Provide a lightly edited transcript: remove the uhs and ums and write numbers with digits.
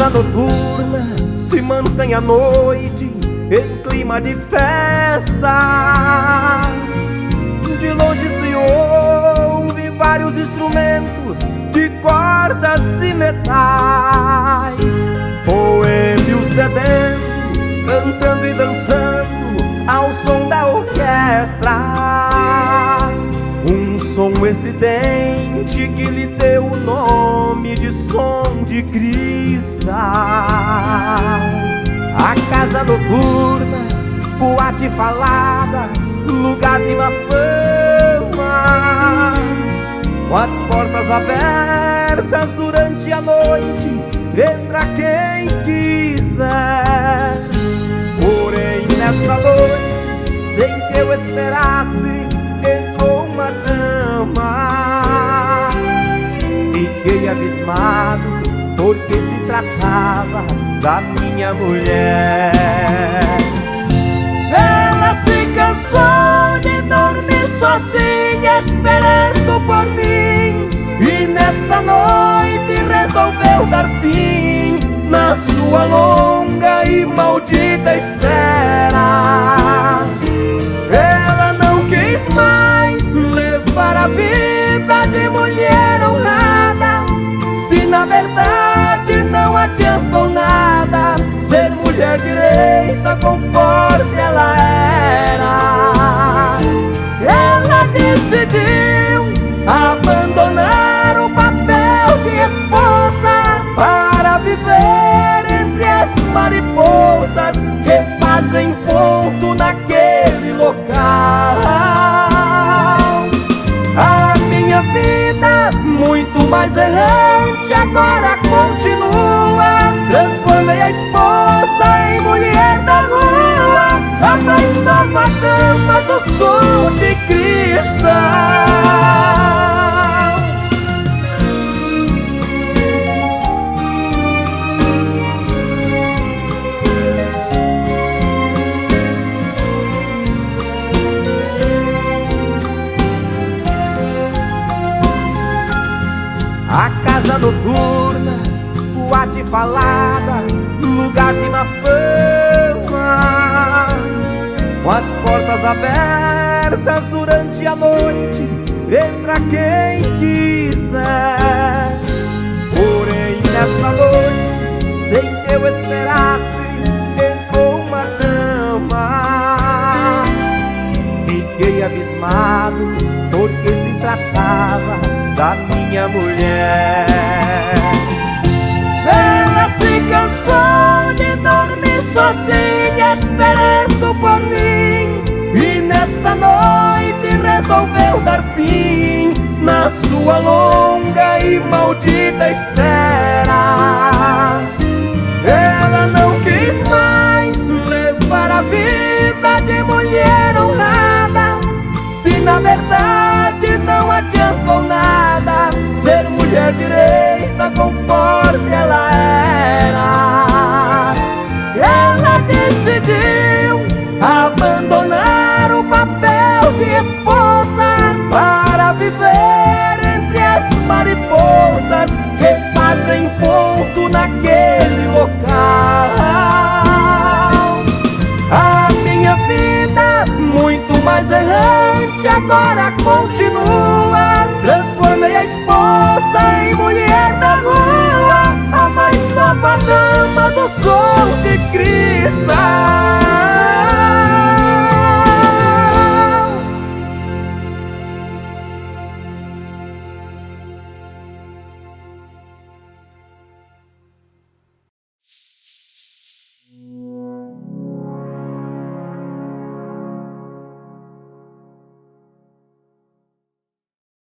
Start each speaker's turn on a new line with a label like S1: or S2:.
S1: casa noturna se mantém à noite em clima de festa. De longe se ouve vários instrumentos de cordas e metais, boêmios bebendo, cantando e dançando ao som da orquestra. Um som estridente que lhe deu o nome de som de cristal. A casa noturna, boate falada, lugar de má fama, com as portas abertas durante a noite, entra quem quiser. Porém nesta noite, sem que eu esperasse, entrou uma dama. Fiquei abismado, porque se tratava da minha mulher.
S2: Ela se cansou de dormir sozinha, esperando por mim, e nessa noite resolveu dar fim na sua longa e maldita espera. Ela não quis mais levar a vida de mulher honrada, se na verdade não adiantou nada ser mulher direita conforme ela era. Ela decidiu abandonar o papel de esposa para viver entre as mariposas que fazem ponto naquele local. A minha vida, muito mais errante, agora continua. Transformei a esposa em mulher da rua, a mais nova dama do sul de cristal.
S1: A casa noturna, boate falada, lugar de má fama, com as portas abertas durante a noite, entra quem quiser. Porém nesta noite, sem que eu esperasse, entrou uma dama. Fiquei abismado, porque se tratava da minha mulher.
S2: Ela se cansou de dormir sozinha, esperando por mim, e nessa noite resolveu dar fim na sua longa e maldita espera. Ela não quis mais levar a vida de mulher honrada, se na verdade não adiantou nada ser mulher direita conforme ela era. Ela decidiu abandonar o papel de esposa para viver entre as mariposas que fazem ponto naquele local. A minha vida, muito mais errante, agora continua. Transformei a esposa em mulher da rua, a mais nova dama do sul de cristal.